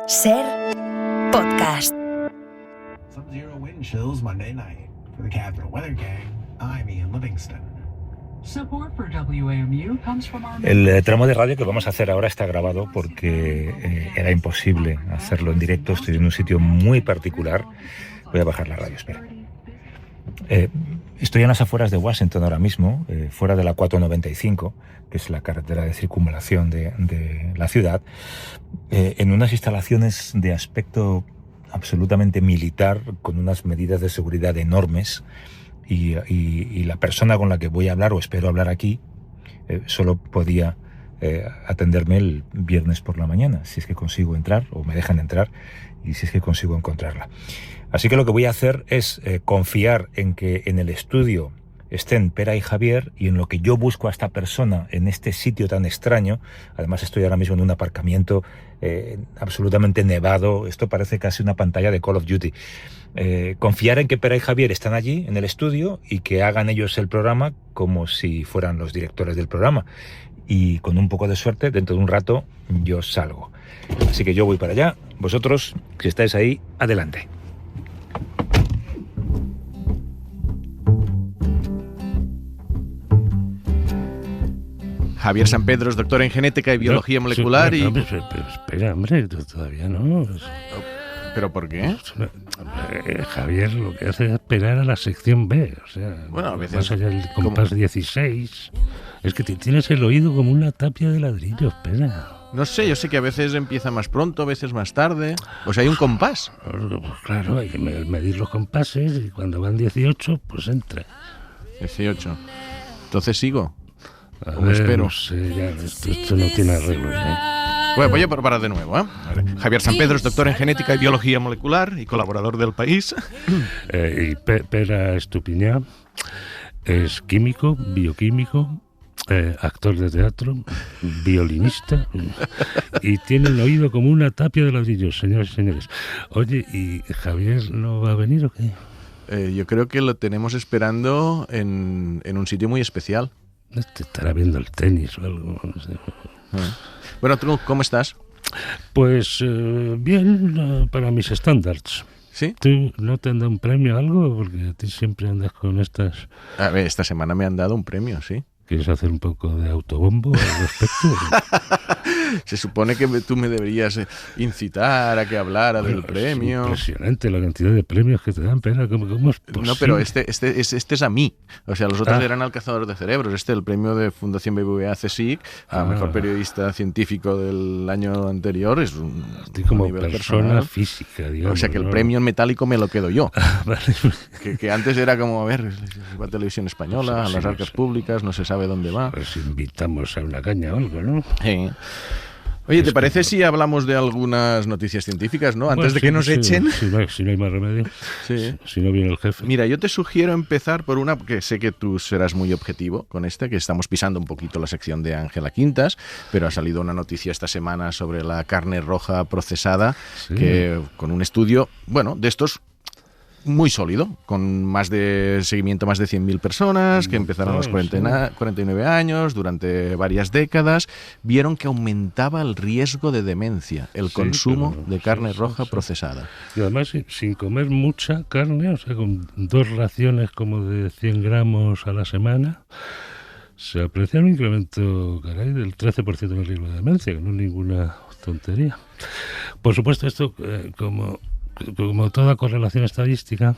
Ser podcast. Sub-zero wind chills Monday night. For the Capital Weather Gang, I'm Ian Livingston. Support for WAMU comes from our... El tramo de radio que vamos a hacer ahora está grabado porque era imposible hacerlo en directo. Estoy en un sitio muy particular. Voy a bajar la radio, espera. Estoy en las afueras de Washington ahora mismo, fuera de la 495, que es la carretera de circunvalación de la ciudad, en unas instalaciones de aspecto absolutamente militar, con unas medidas de seguridad enormes, y la persona con la que voy a hablar, o espero hablar aquí, solo podía atenderme el viernes por la mañana, si es que consigo entrar, o me dejan entrar, y si es que consigo encontrarla. Así que lo que voy a hacer es confiar en que en el estudio estén Pera y Javier, y en lo que yo busco a esta persona en este sitio tan extraño. Además estoy ahora mismo en un aparcamiento absolutamente nevado. Esto parece casi una pantalla de Call of Duty. Confiar en que Pera y Javier están allí en el estudio y que hagan ellos el programa como si fueran los directores del programa. Y con un poco de suerte, dentro de un rato yo salgo. Así que yo voy para allá. Vosotros, si estáis ahí, adelante. Javier San Pedro es doctor en genética y biología molecular pero espera, hombre, todavía no. ¿Pero por qué? Javier lo que hace es esperar a la sección B, o sea, bueno, a veces más allá del compás 16. Es que tienes el oído como una tapia de ladrillo, espera. No sé, yo sé que a veces empieza más pronto, a veces más tarde. O sea, hay un compás. Pues claro, hay que medir los compases y cuando van 18, pues entra. 18. Entonces sigo. A ¿Cómo ver, espero? No sé, ya, esto no tiene arreglo, ¿eh? Bueno, voy a parar de nuevo, ¿eh? A ver, Javier San Pedro es doctor en genética y biología molecular y colaborador del País. Y Pera Estupiñá es químico, bioquímico, actor de teatro, violinista, y tiene el oído como una tapia de ladrillos, señores y señores. Oye, ¿y Javier no va a venir o qué? Yo creo que lo tenemos esperando en un sitio muy especial. Te estará viendo el tenis o algo, no sé. Bueno, ¿tú cómo estás? Pues bien, para mis estándares. ¿Sí? ¿Tú no te han dado un premio o algo? Porque a ti siempre andas con estas... A ver, esta semana me han dado un premio, ¿sí? ¿Quieres hacer un poco de autobombo al respecto? Se supone que tú me deberías incitar a que hablara del premio. Es impresionante la cantidad de premios que te dan, Pera. ¿Cómo es posible? No, pero este es a mí. O sea, los otros eran al cazador de cerebros. El premio de Fundación BBVA CSIC a mejor periodista científico del año anterior, es un como nivel persona personal. Física, digamos. O sea, que el ¿no? premio en metálico me lo quedo yo. Vale. Que antes era como, a ver, va a Televisión Española, a las arcas públicas, no se sabe dónde va. Pues invitamos a una caña o algo, ¿no? Oye, ¿te parece si hablamos de algunas noticias científicas, no? Antes de que nos echen. Si no hay más remedio. Sí. Si no viene el jefe. Mira, yo te sugiero empezar por una, porque sé que tú serás muy objetivo con que estamos pisando un poquito la sección de Ángela Quintas, pero ha salido una noticia esta semana sobre la carne roja procesada, que con un estudio, bueno, de estos muy sólido, con más de 100.000 personas que empezaron a los 49 años, durante varias décadas, vieron que aumentaba el riesgo de demencia, el consumo de carne roja procesada. Y además sin comer mucha carne, o sea, con 2 raciones como de 100 gramos a la semana, se aprecia un incremento, caray, del 13% en el riesgo de demencia, que no es ninguna tontería. Por supuesto, esto, como toda correlación estadística,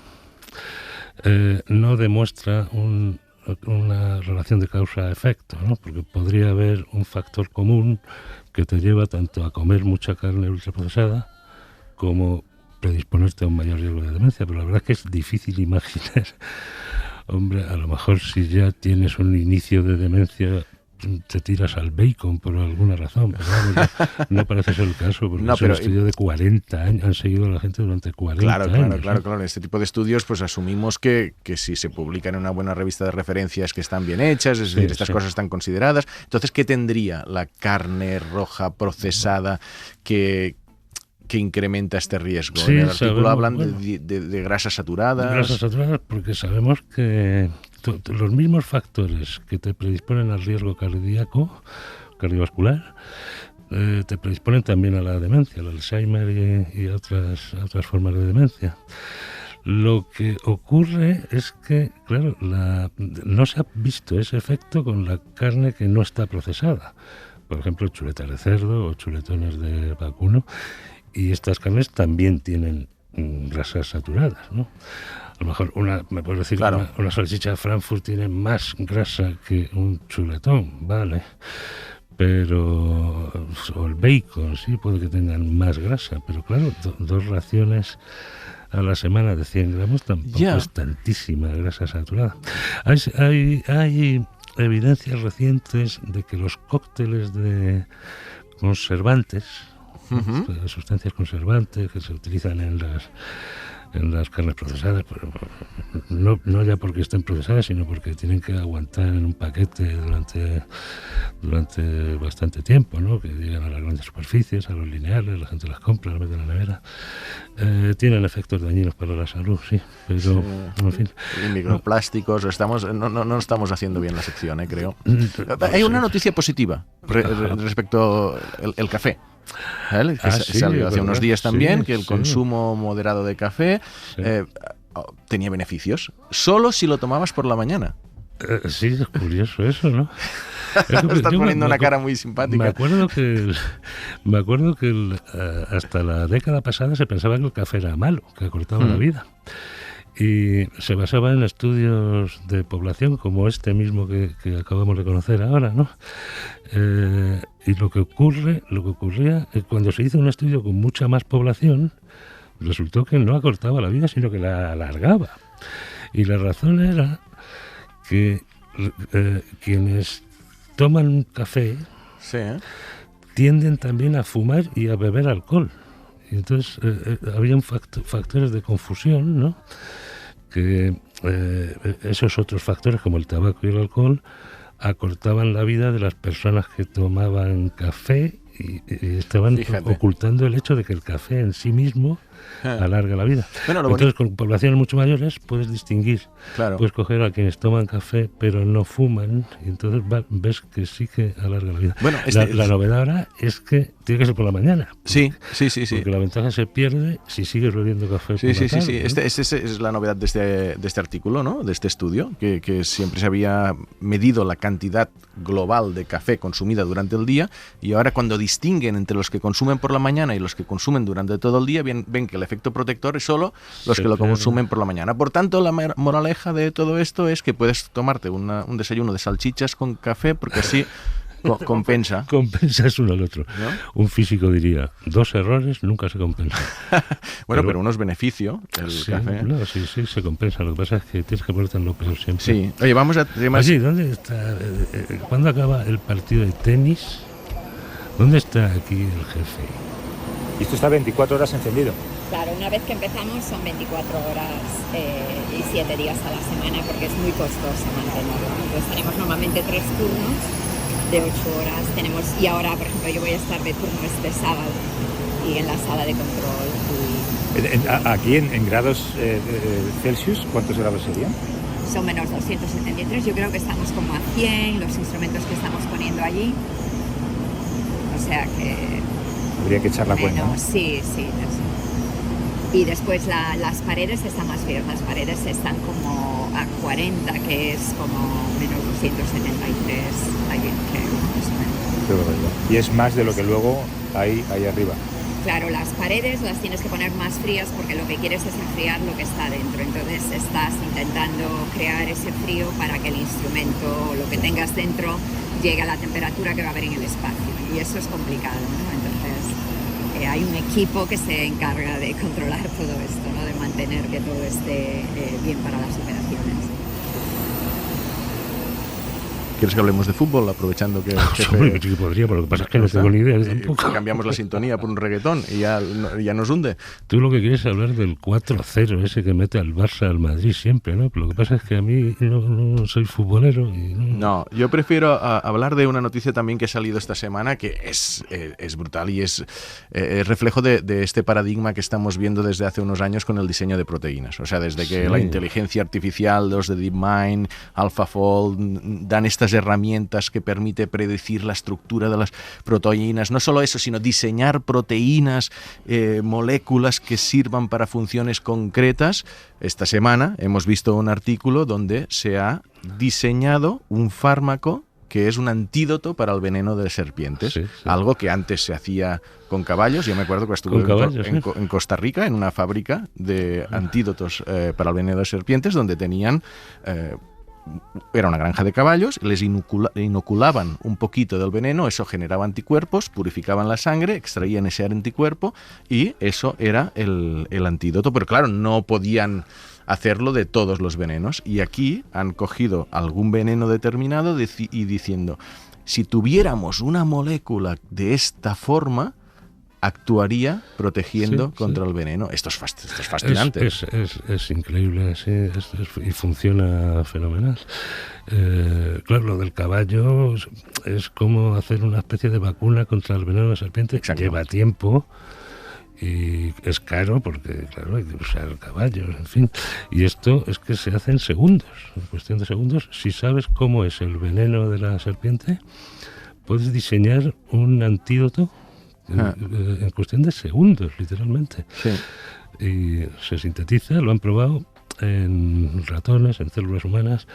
no demuestra una relación de causa-efecto, ¿no? Porque podría haber un factor común que te lleva tanto a comer mucha carne ultraprocesada como predisponerte a un mayor riesgo de demencia, pero la verdad es que es difícil imaginar. Hombre, a lo mejor si ya tienes un inicio de demencia te tiras al bacon por alguna razón, pero vamos, no parece ser el caso, porque es un estudio de 40 años, han seguido a la gente durante 40 años. Claro. Este tipo de estudios, pues asumimos que si se publican en una buena revista de referencia es que están bien hechas, es decir, estas cosas están consideradas. Entonces, ¿qué tendría la carne roja procesada que incrementa este riesgo? En el artículo hablan de grasas saturadas. Grasas saturadas, porque sabemos que los mismos factores que te predisponen al riesgo cardiovascular te predisponen también a la demencia, al Alzheimer y otras formas de demencia. Lo que ocurre es que, claro, no se ha visto ese efecto con la carne que no está procesada. Por ejemplo, chuletas de cerdo o chuletones de vacuno. Y estas carnes también tienen grasas saturadas, ¿no? A lo mejor me puedes decir claro, una salchicha de Frankfurt tiene más grasa que un chuletón, ¿vale? Pero, o el bacon, sí, puede que tengan más grasa, pero claro, 2 raciones a la semana de 100 gramos tampoco es tantísima grasa saturada. Hay evidencias recientes de que los cócteles de conservantes, sustancias conservantes que se utilizan en las carnes procesadas, pero no ya porque estén procesadas, sino porque tienen que aguantar en un paquete durante bastante tiempo, ¿no? Que llegan a las grandes superficies, a los lineales, la gente las compra, las mete en la nevera. Tienen efectos dañinos para la salud, sí, pero en fin. Y microplásticos, no estamos haciendo bien la sección, creo. Hay una noticia positiva respecto al café. ¿Vale? Que salió hace unos días también, que el consumo moderado de café tenía beneficios, solo si lo tomabas por la mañana. Sí, es curioso eso, ¿no? Estás poniendo una cara muy simpática. Me acuerdo que hasta la década pasada se pensaba que el café era malo, que acortaba la vida. Y se basaba en estudios de población como este mismo que acabamos de conocer ahora, ¿no? Y lo que ocurría cuando se hizo un estudio con mucha más población, resultó que no acortaba la vida, sino que la alargaba. Y la razón era que quienes toman café tienden también a fumar y a beber alcohol. Y entonces habían factores de confusión, ¿no? Que esos otros factores, como el tabaco y el alcohol, acortaban la vida de las personas que tomaban café y estaban ocultando el hecho de que el café en sí mismo alarga la vida. Bueno, entonces, con poblaciones mucho mayores puedes distinguir. Claro. Puedes coger a quienes toman café pero no fuman y entonces ves que sí que alarga la vida. Bueno, la novedad ahora es que tiene que ser por la mañana. Sí. Porque la ventaja se pierde si sigues bebiendo café por la tarde. Sí. ¿No? Esta es la novedad de este artículo, ¿no? De este estudio, que siempre se había medido la cantidad global de café consumida durante el día y ahora cuando distinguen entre los que consumen por la mañana y los que consumen durante todo el día, ven que el efecto protector es solo los que lo consumen por la mañana. Por tanto, la moraleja de todo esto es que puedes tomarte un desayuno de salchichas con café porque así compensa. Compensas uno al otro. ¿No? Un físico diría, 2 errores nunca se compensan. pero uno es beneficio, el café. No, sí, se compensa. Lo que pasa es que tienes que ponerte en lo peor siempre. Sí. Oye, vamos a temas... Oye, ¿dónde está? ¿Cuándo acaba el partido de tenis? ¿Dónde está aquí el jefe? Y esto está 24 horas encendido. Claro, una vez que empezamos son 24 horas y 7 días a la semana porque es muy costoso mantenerlo. Entonces tenemos normalmente 3 turnos de 8 horas. Y ahora, por ejemplo, yo voy a estar de turno este sábado y en la sala de control. Aquí en grados Celsius, ¿cuántos grados serían? Son menos 273. Yo creo que estamos como a 100 los instrumentos que estamos poniendo allí. O sea que... Habría que echar la cuenta, ¿no? Sí. Y después las paredes están más frías. Las paredes están como a 40, que es como menos 273 allí, creo, más o menos. Y es más de lo que luego hay ahí arriba. Claro, las paredes las tienes que poner más frías porque lo que quieres es enfriar lo que está dentro. Entonces estás intentando crear ese frío para que el instrumento, lo que tengas dentro, llegue a la temperatura que va a haber en el espacio. Y eso es complicado, ¿no? Entonces hay un equipo que se encarga de controlar todo esto, ¿no? De mantener que todo esté bien para las operaciones. ¿Quieres que hablemos de fútbol, aprovechando que... Sí que podría, pero lo que pasa es que no tengo ni idea tampoco. Cambiamos la sintonía por un reggaetón y ya nos hunde. Tú lo que quieres es hablar del 4-0, ese que mete al Barça, al Madrid siempre, ¿no? Pero lo que pasa es que a mí no soy futbolero. No, yo prefiero hablar de una noticia también que ha salido esta semana, que es brutal y es reflejo de este paradigma que estamos viendo desde hace unos años con el diseño de proteínas. O sea, desde que la inteligencia artificial, los de DeepMind, AlphaFold, dan estas herramientas que permite predecir la estructura de las proteínas. No solo eso, sino diseñar proteínas, moléculas que sirvan para funciones concretas. Esta semana hemos visto un artículo donde se ha diseñado un fármaco que es un antídoto para el veneno de serpientes, sí. Algo que antes se hacía con caballos. Yo me acuerdo que estuve en Costa Rica, en una fábrica de antídotos para el veneno de serpientes, donde tenían... era una granja de caballos, les inoculaban un poquito del veneno, eso generaba anticuerpos, purificaban la sangre, extraían ese anticuerpo y eso era el antídoto. Pero claro, no podían hacerlo de todos los venenos, y aquí han cogido algún veneno determinado y diciendo, si tuviéramos una molécula de esta forma, actuaría protegiendo contra el veneno. Esto es fascinante. Es increíble, sí, y funciona fenomenal. Claro, lo del caballo es como hacer una especie de vacuna contra el veneno de serpiente. Exacto. Lleva tiempo y es caro porque, claro, hay que usar caballos, en fin. Y esto es que se hace en segundos, en cuestión de segundos. Si sabes cómo es el veneno de la serpiente, puedes diseñar un antídoto en cuestión de segundos, literalmente. Sí. Y se sintetiza, lo han probado en ratones, en células humanas.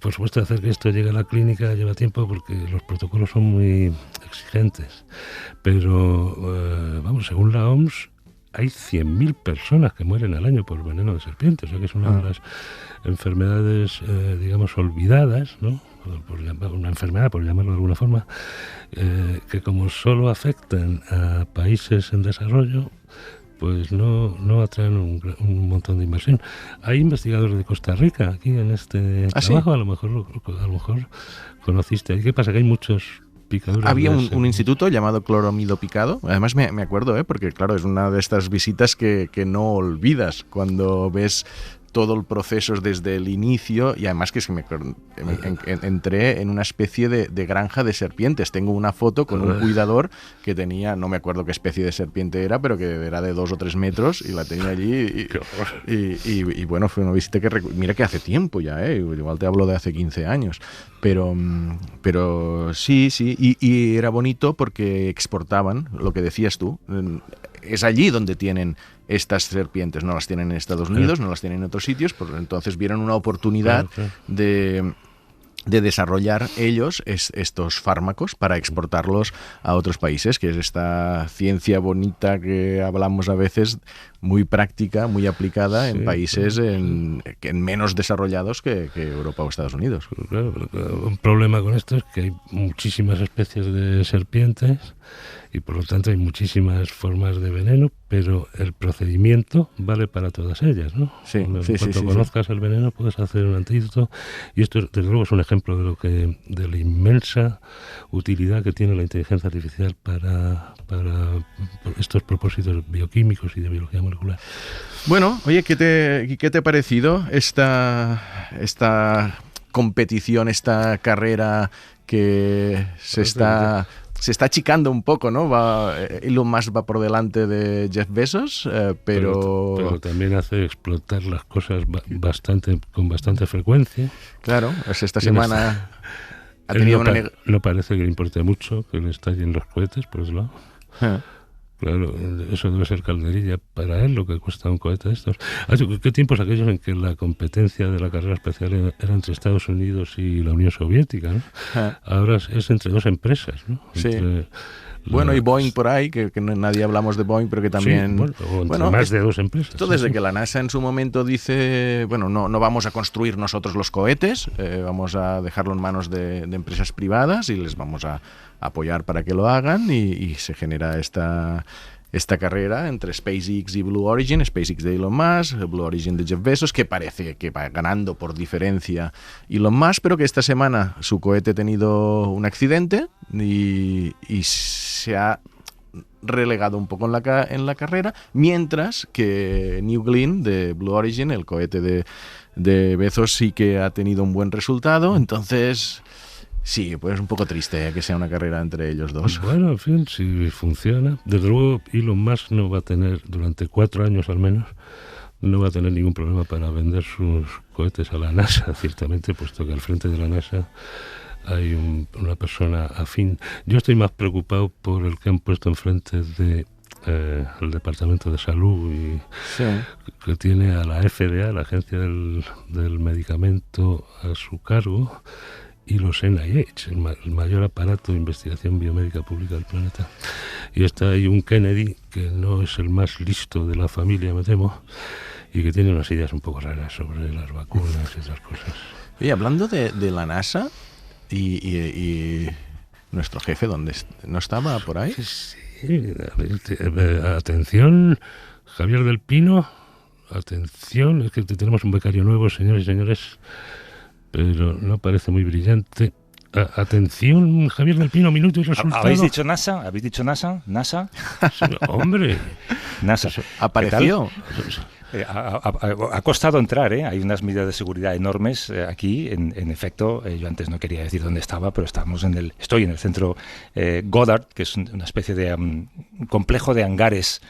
Por supuesto, hacer que esto llegue a la clínica lleva tiempo porque los protocolos son muy exigentes. Pero, según la OMS, hay 100.000 personas que mueren al año por veneno de serpiente. O sea que es una de las enfermedades, digamos, olvidadas, ¿no? Una enfermedad, por llamarlo de alguna forma, que como solo afectan a países en desarrollo, pues no atraen un montón de inversión. Hay investigadores de Costa Rica aquí en este trabajo. ¿Sí? A lo mejor conociste. ¿Qué pasa? Que hay muchos picaduras. Había un instituto llamado cloromido picado. Además me acuerdo, porque claro, es una de estas visitas que no olvidas cuando ves todo el proceso desde el inicio, y además que entré en una especie de granja de serpientes. Tengo una foto con un cuidador que tenía, no me acuerdo qué especie de serpiente era, pero que era de 2 o 3 metros y la tenía allí y bueno, fue una visita que mira que hace tiempo ya, igual te hablo de hace 15 años, pero sí, y era bonito porque exportaban, lo que decías tú, es allí donde tienen estas serpientes, no las tienen en Estados Unidos, no las tienen en otros sitios, pues entonces vieron una oportunidad de desarrollar ellos estos fármacos para exportarlos a otros países, que es esta ciencia bonita que hablamos a veces, muy práctica, muy aplicada en países en menos desarrollados que Europa o Estados Unidos. Claro, un problema con esto es que hay muchísimas especies de serpientes y por lo tanto hay muchísimas formas de veneno, pero el procedimiento vale para todas ellas, ¿no? Cuando conozcas el veneno puedes hacer un antídoto, y esto desde luego es un ejemplo de la inmensa utilidad que tiene la inteligencia artificial para estos propósitos bioquímicos y de biología molecular. Bueno, oye, ¿qué te ha parecido esta competición, esta carrera que se está achicando un poco, ¿no? Elon Musk va por delante de Jeff Bezos, pero también hace explotar las cosas con bastante frecuencia. Claro, esta semana ha tenido no parece que le importe mucho que le estallen los cohetes, por otro lado. Claro, eso debe ser calderilla para él, lo que cuesta un cohete de estos. ¿Qué tiempos aquellos en que la competencia de la carrera espacial era entre Estados Unidos y la Unión Soviética, ¿no? Ahora es entre dos empresas, ¿no? Bueno, y Boeing por ahí, que nadie hablamos de Boeing, pero que también... más de dos empresas. Esto desde que la NASA en su momento dice, no vamos a construir nosotros los cohetes, vamos a dejarlo en manos de empresas privadas y les vamos a apoyar para que lo hagan, y se genera esta carrera entre SpaceX y Blue Origin, SpaceX de Elon Musk, Blue Origin de Jeff Bezos, que parece que va ganando por diferencia Elon Musk, pero que esta semana su cohete ha tenido un accidente y se ha relegado un poco en la carrera, mientras que New Glenn de Blue Origin, el cohete de Bezos, sí que ha tenido un buen resultado. Entonces... sí, pues es un poco triste que sea una carrera entre ellos dos. Bueno, en fin, si funciona. Desde luego, Elon Musk no va a tener, durante 4 años al menos, no va a tener ningún problema para vender sus cohetes a la NASA, ciertamente, puesto que al frente de la NASA hay una persona afín. Yo estoy más preocupado por el que han puesto enfrente de el Departamento de Salud y que tiene a la FDA, la Agencia del Medicamento, a su cargo, y los NIH, el mayor aparato de investigación biomédica pública del planeta. Y está ahí un Kennedy, que no es el más listo de la familia, me temo, y que tiene unas ideas un poco raras sobre las vacunas y esas cosas. Oye, hablando de la NASA y nuestro jefe, ¿dónde no estaba por ahí? Sí, atención, Javier del Pino, atención, es que tenemos un becario nuevo, señores y señores, pero no parece muy brillante. Atención, Javier del Pino, minuto y resultado. ¿Habéis dicho NASA? ¿Habéis dicho NASA? ¿NASA? Sí, hombre. NASA. Apareció. Ha costado entrar, ¿eh? Hay unas medidas de seguridad enormes aquí. En efecto, yo antes no quería decir dónde estaba, pero estoy en el centro Goddard, que es una especie de complejo de hangares.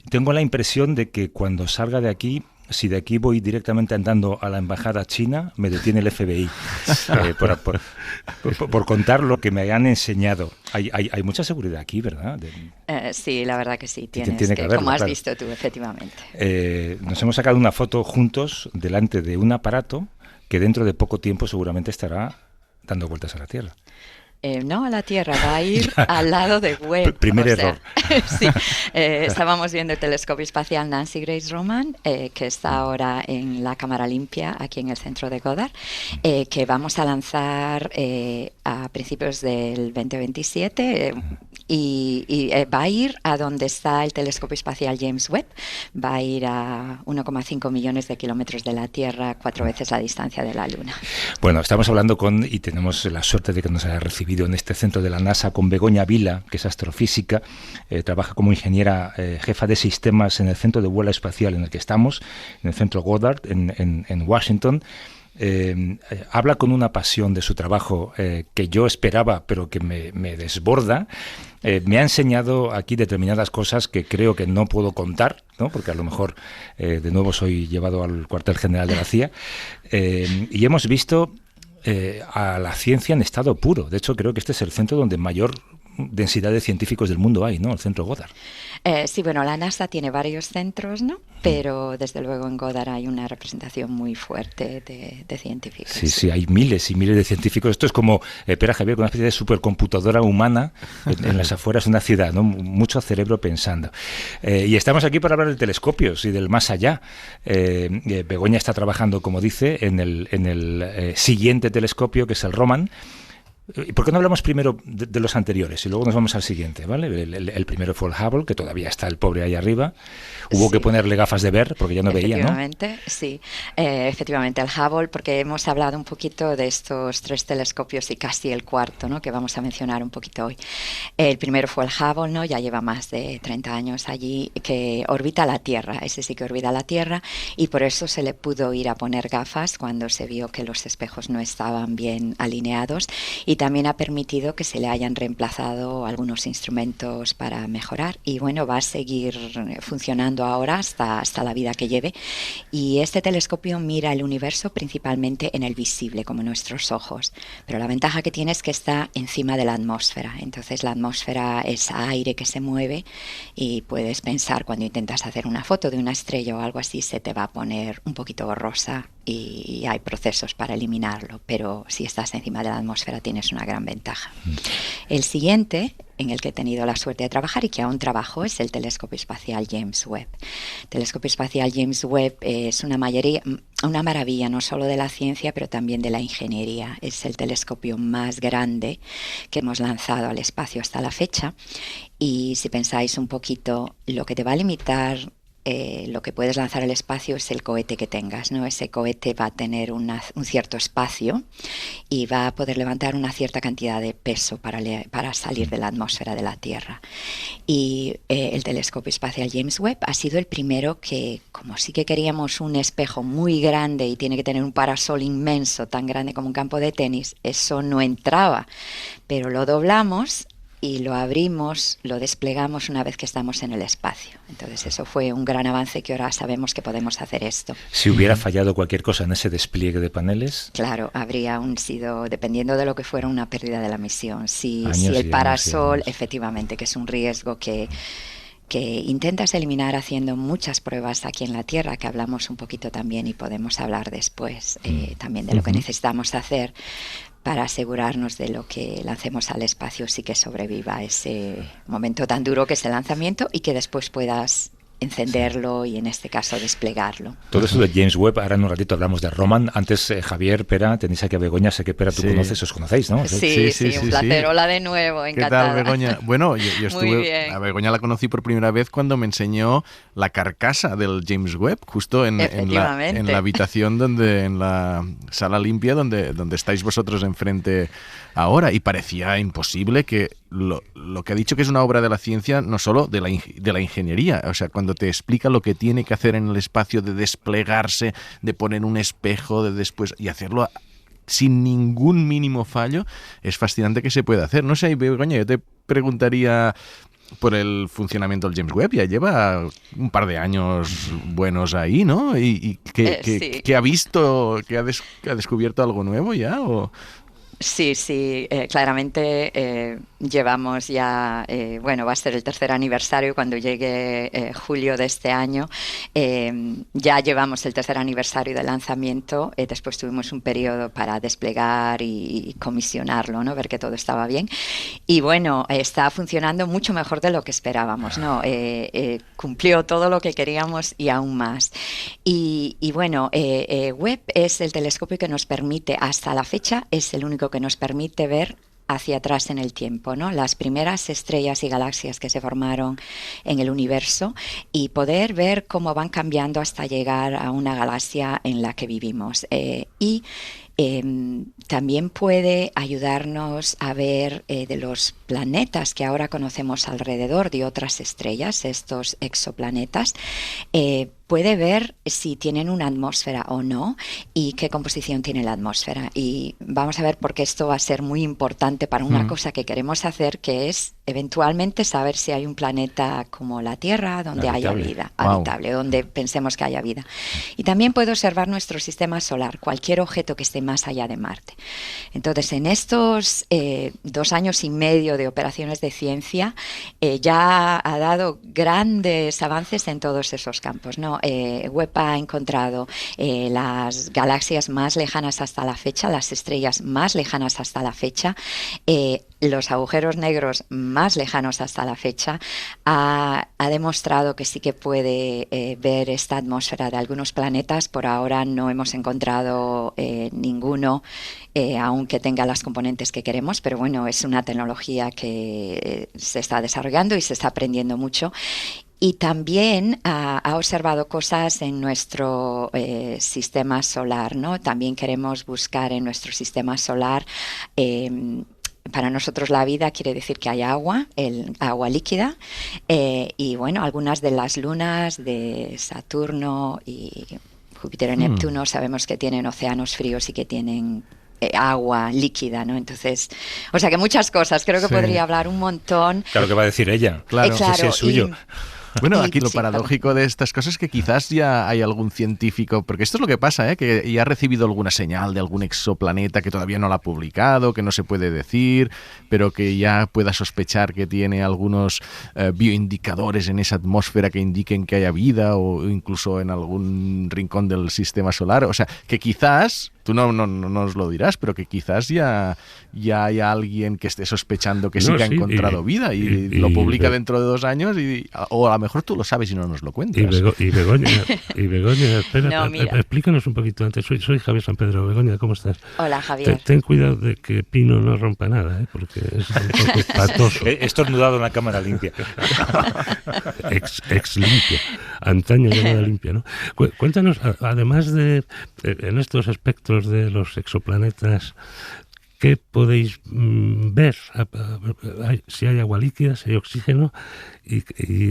Tengo la impresión de que cuando salga de aquí, si de aquí voy directamente andando a la embajada china, me detiene el FBI por contar lo que me han enseñado. Hay mucha seguridad aquí, ¿verdad? Sí, la verdad que sí. Tiene que haberlo, como has claro. visto tú, efectivamente. Nos hemos sacado una foto juntos delante de un aparato que dentro de poco tiempo seguramente estará dando vueltas a la Tierra. No a la Tierra, va a ir al lado de Webb. Primer error. Sí, estábamos viendo el telescopio espacial Nancy Grace Roman, que está ahora en la Cámara Limpia, aquí en el centro de Goddard, que vamos a lanzar a principios del 2027 y va a ir a donde está el telescopio espacial James Webb. Va a ir a 1,5 millones de kilómetros de la Tierra, 4 veces la distancia de la Luna. Bueno, estamos hablando y tenemos la suerte de que nos haya recibido en este centro de la NASA con Begoña Vila, que es astrofísica, trabaja como ingeniera jefa de sistemas en el centro de vuelo espacial en el que estamos, en el centro Goddard, en Washington. Habla con una pasión de su trabajo que yo esperaba, pero que me desborda. Me ha enseñado aquí determinadas cosas que creo que no puedo contar, ¿no? Porque a lo mejor de nuevo soy llevado al cuartel general de la CIA. Y hemos visto a la ciencia en estado puro. De hecho, creo que este es el centro donde mayor densidad de científicos del mundo hay, ¿no? El centro Goddard. Sí, bueno, la NASA tiene varios centros, ¿no? Pero desde luego en Goddard hay una representación muy fuerte de científicos. Sí, hay miles y miles de científicos. Esto es como, espera Javier, una especie de supercomputadora humana en las afueras de una ciudad, ¿no? Mucho cerebro pensando. Y estamos aquí para hablar de telescopios y del más allá. Begoña está trabajando, como dice, en el siguiente telescopio, que es el Roman. ¿Y por qué no hablamos primero de los anteriores y luego nos vamos al siguiente, ¿vale? El primero fue el Hubble, que todavía está el pobre ahí arriba. Hubo que ponerle gafas de ver porque ya no veía, ¿no? Efectivamente, sí. Efectivamente, el Hubble, porque hemos hablado un poquito de estos 3 telescopios y casi el cuarto, ¿no? Que vamos a mencionar un poquito hoy. El primero fue el Hubble, ¿no? Ya lleva más de 30 años allí, que orbita la Tierra. Ese sí que orbita la Tierra y por eso se le pudo ir a poner gafas cuando se vio que los espejos no estaban bien alineados, y también ha permitido que se le hayan reemplazado algunos instrumentos para mejorar. Y bueno, va a seguir funcionando ahora hasta la vida que lleve. Y este telescopio mira el universo principalmente en el visible, como nuestros ojos. Pero la ventaja que tiene es que está encima de la atmósfera. Entonces la atmósfera es aire que se mueve y puedes pensar cuando intentas hacer una foto de una estrella o algo así, se te va a poner un poquito borrosa y hay procesos para eliminarlo. Pero si estás encima de la atmósfera tienes una gran ventaja. El siguiente, en el que he tenido la suerte de trabajar y que aún trabajo, es el telescopio espacial James Webb. El telescopio espacial James Webb es una maravilla no solo de la ciencia, pero también de la ingeniería. Es el telescopio más grande que hemos lanzado al espacio hasta la fecha. Y si pensáis un poquito, lo que te va a limitar lo que puedes lanzar al espacio es el cohete que tengas, ¿no? Ese cohete va a tener un cierto espacio y va a poder levantar una cierta cantidad de peso para salir de la atmósfera de la Tierra. Y el telescopio espacial James Webb ha sido el primero que, como sí que queríamos un espejo muy grande y tiene que tener un parasol inmenso, tan grande como un campo de tenis, eso no entraba, pero lo doblamos y lo abrimos, lo desplegamos una vez que estamos en el espacio. Entonces eso fue un gran avance, que ahora sabemos que podemos hacer esto. Si hubiera fallado cualquier cosa en ese despliegue de paneles... Claro, habría sido, dependiendo de lo que fuera, una pérdida de la misión. Si Años y el años parasol, y años. efectivamente, que es un riesgo que intentas eliminar haciendo muchas pruebas aquí en la Tierra, que hablamos un poquito también y podemos hablar después también de lo que necesitamos hacer para asegurarnos de lo que lancemos al espacio sí que sobreviva a ese momento tan duro que es el lanzamiento y que después puedas encenderlo y en este caso desplegarlo. Todo eso de James Webb, ahora en un ratito hablamos de Roman. Antes, Javier, Pera, tenéis aquí a Begoña, sé que Pera tú conoces, os conocéis, ¿no? Sí, un placer. Hola de nuevo, encantada. ¿Qué tal, Begoña? Bueno, yo estuve, a Begoña la conocí por primera vez cuando me enseñó la carcasa del James Webb, justo en la habitación en la sala limpia donde estáis vosotros enfrente ahora, y parecía imposible que lo que ha dicho, que es una obra de la ciencia, no solo de la ingeniería, o sea, cuando te explica lo que tiene que hacer en el espacio, de desplegarse, de poner un espejo, de después y hacerlo sin ningún mínimo fallo, es fascinante que se pueda hacer. No sé, Begoña, yo te preguntaría por el funcionamiento del James Webb. Ya lleva un par de años buenos ahí, ¿no? ¿Y qué ha visto? ¿Que ha descubierto algo nuevo ya? ¿O? Sí, claramente llevamos ya, va a ser el 3er aniversario cuando llegue julio de este año. Ya llevamos el 3er aniversario del lanzamiento. Después tuvimos un periodo para desplegar y comisionarlo, ¿no? Ver que todo estaba bien. Y bueno, está funcionando mucho mejor de lo que esperábamos, ¿no? Cumplió todo lo que queríamos y aún más. Y bueno, Webb es el telescopio que nos permite, hasta la fecha, es el único que nos permite ver hacia atrás en el tiempo, ¿no? Las primeras estrellas y galaxias que se formaron en el universo y poder ver cómo van cambiando hasta llegar a una galaxia en la que vivimos. También puede ayudarnos a ver de los planetas que ahora conocemos alrededor de otras estrellas, estos exoplanetas. Puede ver si tienen una atmósfera o no y qué composición tiene la atmósfera. Y vamos a ver por qué esto va a ser muy importante para una cosa que queremos hacer, que es eventualmente saber si hay un planeta como la Tierra donde haya vida, habitable, donde pensemos que haya vida. Y también puede observar nuestro sistema solar, cualquier objeto que esté más allá de Marte. Entonces, en estos 2 años y medio de operaciones de ciencia, ya ha dado grandes avances en todos esos campos, ¿no? Webb ha encontrado las galaxias más lejanas hasta la fecha, las estrellas más lejanas hasta la fecha, los agujeros negros más lejanos hasta la fecha. Ha demostrado que sí que puede ver esta atmósfera de algunos planetas. Por ahora no hemos encontrado ninguno, aunque tenga las componentes que queremos, pero bueno, es una tecnología que se está desarrollando y se está aprendiendo mucho. Y también ha observado cosas en nuestro sistema solar, ¿no? También queremos buscar en nuestro sistema solar. Para nosotros la vida quiere decir que hay agua, agua líquida, y bueno, algunas de las lunas de Saturno y Júpiter y Neptuno sabemos que tienen océanos fríos y que tienen agua líquida, ¿no? Entonces, o sea que muchas cosas, creo que podría hablar un montón. Claro que va a decir ella, claro, sí, es suyo. Bueno, aquí lo paradójico de estas cosas es que quizás ya hay algún científico, porque esto es lo que pasa, que ya ha recibido alguna señal de algún exoplaneta que todavía no la ha publicado, que no se puede decir, pero que ya pueda sospechar que tiene algunos bioindicadores en esa atmósfera que indiquen que haya vida, o incluso en algún rincón del sistema solar. O sea, que quizás, tú no nos lo dirás, pero que quizás ya haya alguien que esté sospechando que sí que ha encontrado vida y lo publica dentro de 2 años, o a lo mejor tú lo sabes y no nos lo cuentas. Y Begoña, espera, explícanos un poquito antes. Soy Javier San Pedro. Begoña, ¿cómo estás? Hola, Javier. Ten cuidado de que Pino no rompa nada, porque es un poco patoso. He estornudado en la cámara limpia. Ex limpia. Antaño llamada limpia, ¿no? Cuéntanos, además de en estos aspectos de los exoplanetas, ¿qué podéis ver? Si hay agua líquida, si hay oxígeno,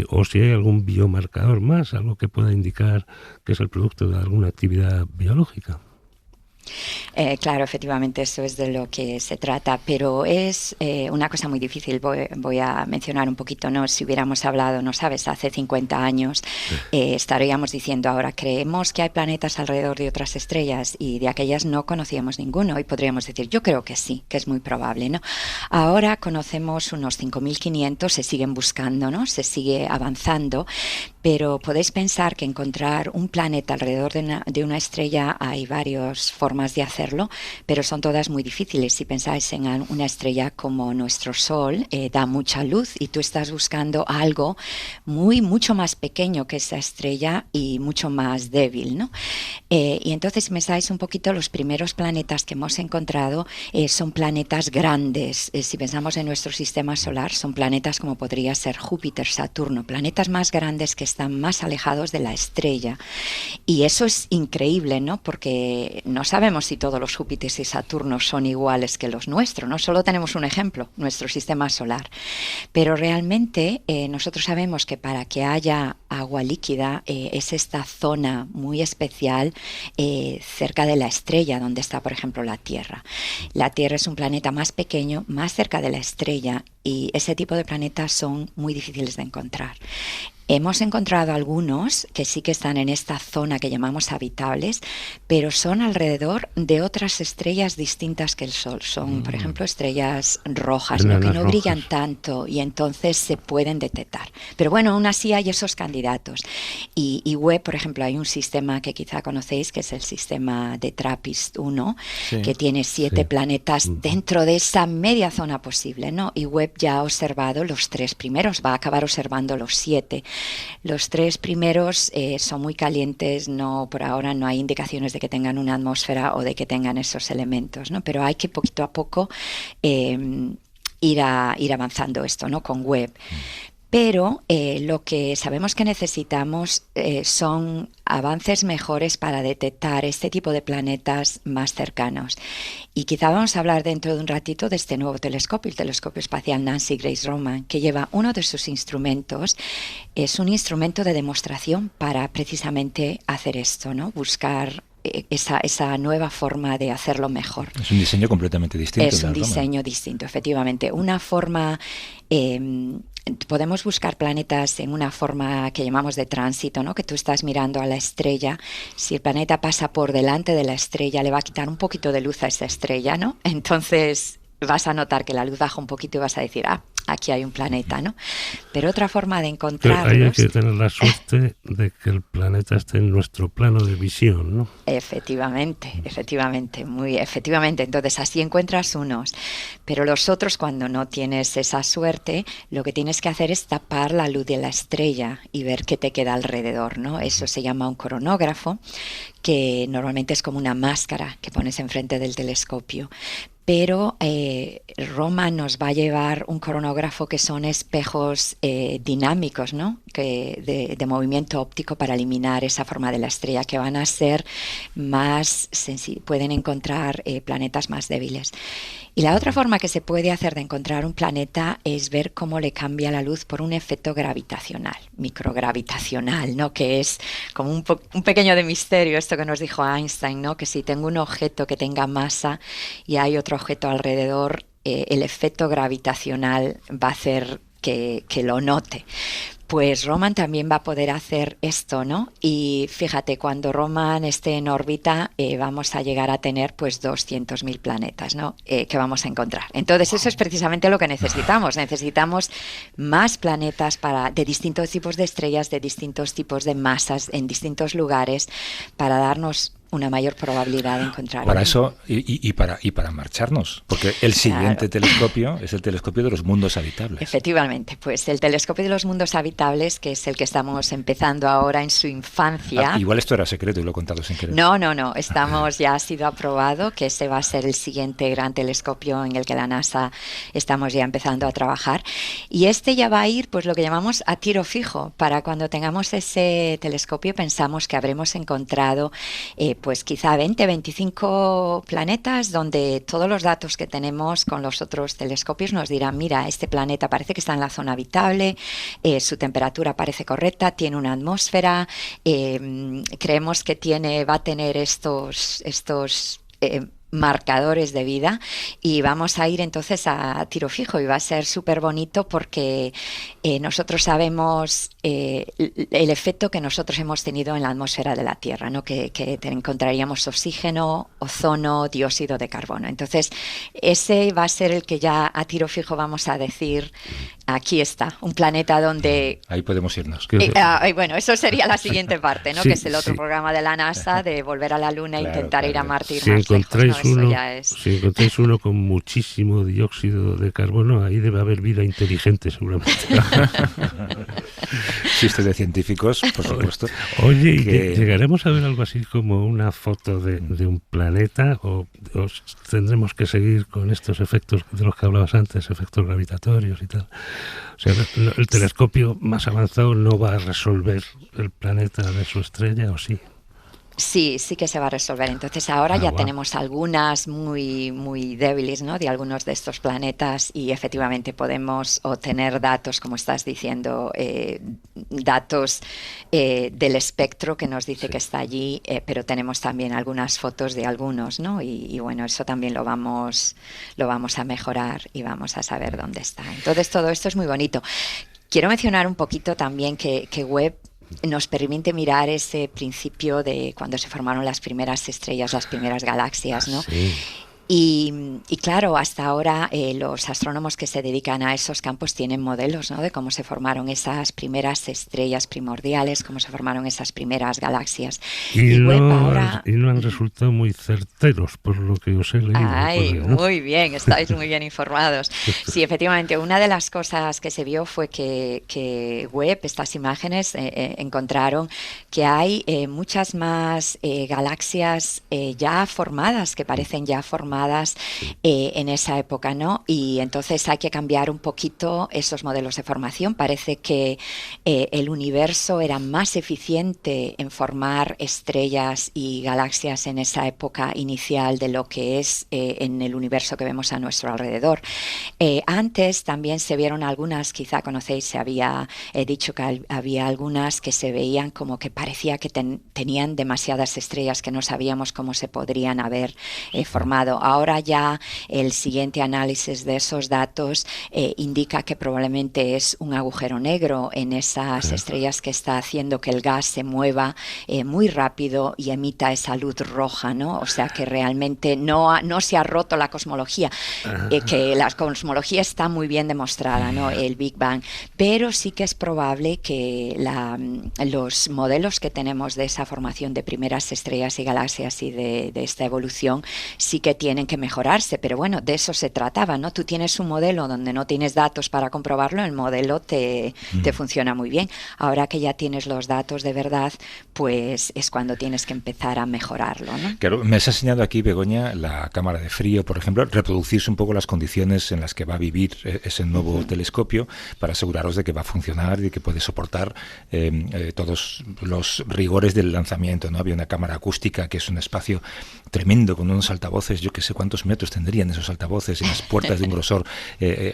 o si hay algún biomarcador más, algo que pueda indicar que es el producto de alguna actividad biológica. Claro, efectivamente, eso es de lo que se trata, pero es una cosa muy difícil. Voy a mencionar un poquito, ¿no? Si hubiéramos hablado, no sabes, hace 50 años, estaríamos diciendo ahora, creemos que hay planetas alrededor de otras estrellas y de aquellas no conocíamos ninguno, y podríamos decir, yo creo que sí, que es muy probable, ¿no? Ahora conocemos unos 5.500, se siguen buscando, ¿no? Se sigue avanzando, pero podéis pensar que encontrar un planeta alrededor de una estrella hay varias formas de hacerlo, pero son todas muy difíciles. Si pensáis en una estrella como nuestro Sol, da mucha luz y tú estás buscando algo mucho más pequeño que esa estrella y mucho más débil, ¿no? Y entonces, si pensáis un poquito, los primeros planetas que hemos encontrado son planetas grandes. Si pensamos en nuestro sistema solar, son planetas como podría ser Júpiter, Saturno, planetas más grandes que están más alejados de la estrella. Y eso es increíble, ¿no? Porque no sabemos si todos los Júpiteres y Saturnos son iguales que los nuestros, ¿no? Solo tenemos un ejemplo, nuestro sistema solar. Pero realmente nosotros sabemos que para que haya agua líquida es esta zona muy especial cerca de la estrella donde está, por ejemplo, la Tierra. La Tierra es un planeta más pequeño, más cerca de la estrella, y ese tipo de planetas son muy difíciles de encontrar. Hemos encontrado algunos que sí que están en esta zona que llamamos habitables, pero son alrededor de otras estrellas distintas que el Sol. Son, por ejemplo, estrellas rojas, ¿no? Que no brillan tanto y entonces se pueden detectar. Pero bueno, aún así hay esos candidatos. Y Webb, por ejemplo, hay un sistema que quizá conocéis, que es el sistema de TRAPPIST-1, que tiene 7 planetas dentro de esa media zona posible, ¿no? Y Webb ya ha observado los 3 primeros, va a acabar observando los 7. Los 3 primeros son muy calientes, por ahora no hay indicaciones de que tengan una atmósfera o de que tengan esos elementos, ¿no? Pero hay que poquito a poco ir avanzando esto, ¿no? Con Webb. Pero lo que sabemos que necesitamos son avances mejores para detectar este tipo de planetas más cercanos. Y quizá vamos a hablar dentro de un ratito de este nuevo telescopio, el telescopio espacial Nancy Grace Roman, que lleva uno de sus instrumentos, es un instrumento de demostración para precisamente hacer esto, ¿no? Buscar esa nueva forma de hacerlo mejor. Es un diseño completamente distinto. Es un diseño distinto, efectivamente. Una forma... podemos buscar planetas en una forma que llamamos de tránsito, ¿no? Que tú estás mirando a la estrella. Si el planeta pasa por delante de la estrella, le va a quitar un poquito de luz a esa estrella, ¿no? Entonces vas a notar que la luz baja un poquito y vas a decir, aquí hay un planeta, ¿no? Pero otra forma de encontrarlos... Pero hay que tener la suerte de que el planeta esté en nuestro plano de visión, ¿no? Efectivamente, muy efectivamente. Entonces así encuentras unos. Pero los otros, cuando no tienes esa suerte, lo que tienes que hacer es tapar la luz de la estrella y ver qué te queda alrededor, ¿no? Eso se llama un coronógrafo, que normalmente es como una máscara que pones enfrente del telescopio. Pero Roma nos va a llevar un coronógrafo que son espejos dinámicos, ¿no? De movimiento óptico para eliminar esa forma de la estrella, que van a ser más pueden encontrar planetas más débiles. Y la otra forma que se puede hacer de encontrar un planeta es ver cómo le cambia la luz por un efecto gravitacional, microgravitacional, ¿no? Que es como un pequeño de misterio, esto que nos dijo Einstein, ¿no? Que si tengo un objeto que tenga masa y hay otro objeto alrededor, el efecto gravitacional va a hacer que lo note. Pues Roman también va a poder hacer esto, ¿no? Y fíjate, cuando Roman esté en órbita, vamos a llegar a tener pues 200.000 planetas, ¿no? Que vamos a encontrar. Entonces eso es precisamente lo que necesitamos. Necesitamos más planetas de distintos tipos de estrellas, de distintos tipos de masas, en distintos lugares, para darnos una mayor probabilidad de encontrar. Para eso y para marcharnos, porque el siguiente telescopio es el telescopio de los mundos habitables. Efectivamente, pues el telescopio de los mundos habitables, que es el que estamos empezando ahora en su infancia. Igual esto era secreto y lo he contado sin querer. No, ya ha sido aprobado que ese va a ser el siguiente gran telescopio en el que la NASA estamos ya empezando a trabajar, y este ya va a ir, pues lo que llamamos a tiro fijo. Para cuando tengamos ese telescopio pensamos que habremos encontrado pues quizá 20-25 planetas, donde todos los datos que tenemos con los otros telescopios nos dirán, mira, este planeta parece que está en la zona habitable, su temperatura parece correcta, tiene una atmósfera, creemos que va a tener estos marcadores de vida, y vamos a ir entonces a tiro fijo y va a ser súper bonito porque nosotros sabemos el efecto que nosotros hemos tenido en la atmósfera de la Tierra, ¿no? que encontraríamos oxígeno, ozono, dióxido de carbono. Entonces ese va a ser el que ya a tiro fijo vamos a decir, aquí está, un planeta donde... Ahí podemos irnos. Bueno, eso sería la siguiente parte, ¿no? Sí, que es el otro programa de la NASA, de volver a la Luna e intentar ir a Marte y ir más lejos, ¿no? Si encontráis uno con muchísimo dióxido de carbono, ahí debe haber vida inteligente seguramente. Existe de científicos, por supuesto. Oye, ¿y llegaremos a ver algo así como una foto de un planeta o tendremos que seguir con estos efectos de los que hablabas antes, efectos gravitatorios y tal? O sea, el telescopio más avanzado no va a resolver el planeta de su estrella, ¿o sí? Sí que se va a resolver. Entonces ahora ya tenemos algunas muy, muy débiles, ¿no? De algunos de estos planetas, y efectivamente podemos obtener datos, como estás diciendo, datos del espectro que nos dice que está allí, pero tenemos también algunas fotos de algunos, ¿no? Y bueno, eso también lo vamos a mejorar y vamos a saber dónde está. Entonces todo esto es muy bonito. Quiero mencionar un poquito también que Webb nos permite mirar ese principio de cuando se formaron las primeras estrellas, las primeras galaxias, ¿no? Sí. Y claro, hasta ahora los astrónomos que se dedican a esos campos tienen modelos, ¿no? De cómo se formaron esas primeras estrellas primordiales, cómo se formaron esas primeras galaxias. Y no han resultado muy certeros, por lo que os he leído. ¿No? Muy bien, estáis muy bien informados. Sí, efectivamente, una de las cosas que se vio fue que Webb, estas imágenes, encontraron que hay muchas más galaxias ya formadas, que parecen ya formadas en esa época, ¿no? Y entonces hay que cambiar un poquito esos modelos de formación. Parece que el universo era más eficiente en formar estrellas y galaxias en esa época inicial de lo que es en el universo que vemos a nuestro alrededor. Antes también se vieron algunas, quizá conocéis, se había dicho que había algunas que se veían como que parecía que tenían demasiadas estrellas, que no sabíamos cómo se podrían haber formado. Ahora ya el siguiente análisis de esos datos indica que probablemente es un agujero negro en esas estrellas que está haciendo que el gas se mueva muy rápido y emita esa luz roja, ¿no? O sea que realmente no se ha roto la cosmología, que la cosmología está muy bien demostrada, ¿no? El Big Bang, pero sí que es probable que los modelos que tenemos de esa formación de primeras estrellas y galaxias y de esta evolución sí que tienen que mejorarse, pero bueno, de eso se trataba, ¿no? Tú tienes un modelo donde no tienes datos para comprobarlo, el modelo te funciona muy bien. Ahora que ya tienes los datos de verdad, pues es cuando tienes que empezar a mejorarlo, ¿no? Claro, me has enseñado aquí, Begoña, la cámara de frío, por ejemplo, reproducirse un poco las condiciones en las que va a vivir ese nuevo telescopio para aseguraros de que va a funcionar y de que puede soportar todos los rigores del lanzamiento, ¿no? Había una cámara acústica que es un espacio tremendo con unos altavoces, yo que sé cuántos metros tendrían esos altavoces, y las puertas de un grosor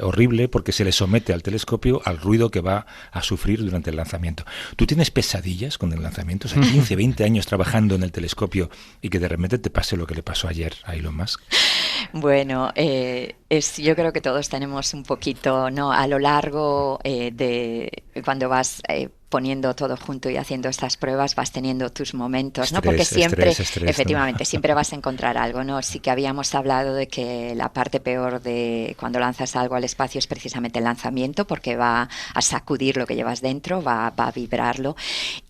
horrible, porque se le somete al telescopio al ruido que va a sufrir durante el lanzamiento. ¿Tú tienes pesadillas con el lanzamiento? O sea, 15, 20 años trabajando en el telescopio y que de repente te pase lo que le pasó ayer a Elon Musk. Bueno, yo creo que todos tenemos un poquito, ¿no? A lo largo de cuando vas poniendo todo junto y haciendo estas pruebas, vas teniendo tus momentos, ¿no? Porque siempre, efectivamente, ¿no? Siempre vas a encontrar algo, ¿no? Sí que habíamos hablado de que la parte peor de cuando lanzas algo al espacio es precisamente el lanzamiento, porque va a sacudir lo que llevas dentro, va a vibrarlo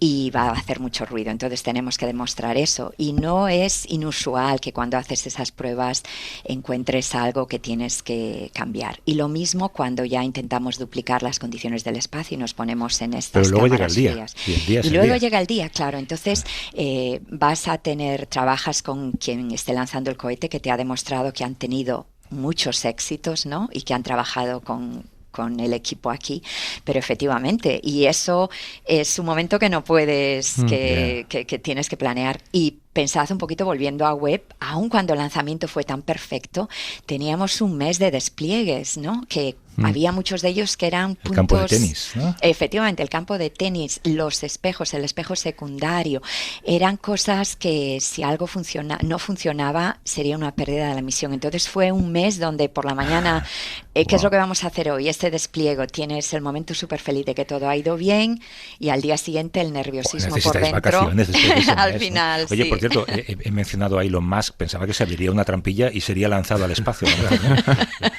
y va a hacer mucho ruido. Entonces tenemos que demostrar eso. Y no es inusual que cuando haces esas pruebas encuentres algo que tienes que cambiar. Y lo mismo cuando ya intentamos duplicar las condiciones del espacio y nos ponemos en estas cámaras frías. Y luego llega el día, claro. Entonces trabajas con quien esté lanzando el cohete, que te ha demostrado que han tenido muchos éxitos, ¿no? Y que han trabajado con el equipo aquí, pero efectivamente, y eso es un momento que no puedes, que tienes que planear. Y pensad un poquito volviendo a web, aun cuando el lanzamiento fue tan perfecto, teníamos un mes de despliegues, ¿no? Que había muchos de ellos que eran puntos... El campo de tenis, ¿no? Efectivamente, el campo de tenis, los espejos, el espejo secundario, eran cosas que si algo no funcionaba sería una pérdida de la misión. Entonces fue un mes donde por la mañana, ¿qué es lo que vamos a hacer hoy? Este despliegue, tienes el momento súper feliz de que todo ha ido bien y al día siguiente el nerviosismo por dentro. Vacaciones después de ese al mes, final, ¿no? Oye, sí. por cierto, he mencionado a Elon Musk, pensaba que se abriría una trampilla y sería lanzado al espacio, ¿no?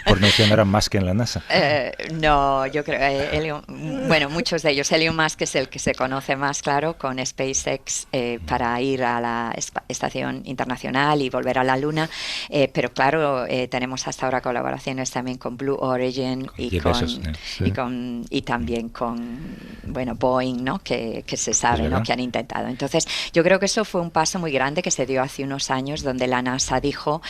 Por mencionar a Musk en la NASA. No, yo creo, muchos de ellos. Elon Musk es el que se conoce más, claro, con SpaceX para ir a la estación internacional y volver a la Luna, pero claro, tenemos hasta ahora colaboraciones también con Blue Origin y también con Boeing, ¿no? Que se sabe, ¿no? Que han intentado. Entonces, yo creo que eso fue un paso muy grande que se dio hace unos años, donde la NASA dijo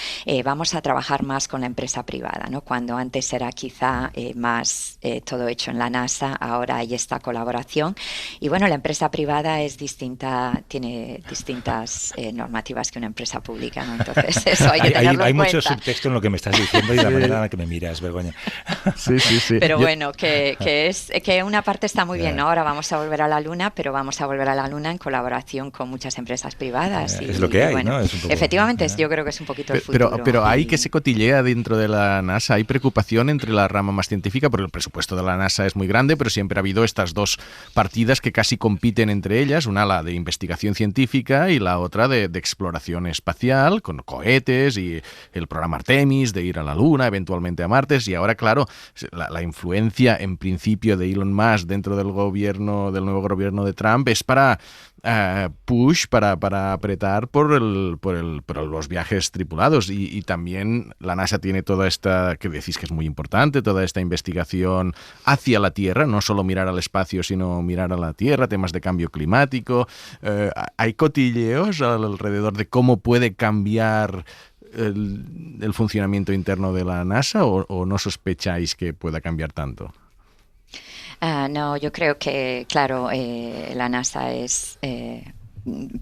vamos a trabajar más con la empresa privada, ¿no? Cuando antes era quizá más todo hecho en la NASA, ahora hay esta colaboración y bueno, la empresa privada es distinta, tiene distintas normativas que una empresa pública, ¿no? Entonces eso hay que tenerlo en cuenta. Mucho subtexto en lo que me estás diciendo y la manera en la que me miras, Begoña. Sí. Pero bueno, que una parte está muy bien, ¿no? Ahora vamos a volver a la Luna, pero vamos a volver a la Luna en colaboración con muchas empresas privadas. Es lo que hay, bueno, ¿no? Es un poco, efectivamente, yo creo que es un poquito el futuro. Pero hay que se cotillea dentro de la NASA, hay preocupación entre la rama más científica, porque el presupuesto de la NASA es muy grande, pero siempre ha habido estas dos partidas que casi compiten entre ellas, una la de investigación científica y la otra de exploración espacial, con cohetes y el programa Artemis, de ir a la Luna, eventualmente a Marte, y ahora, claro, la influencia en principio de Elon Musk dentro del nuevo gobierno de Trump es para para apretar por los viajes tripulados y también la NASA tiene toda esta, que decís que es muy importante, toda esta investigación hacia la Tierra, no solo mirar al espacio sino mirar a la Tierra, temas de cambio climático. ¿Hay cotilleos alrededor de cómo puede cambiar el funcionamiento interno de la NASA o no sospecháis que pueda cambiar tanto? No, yo creo que, claro, la NASA es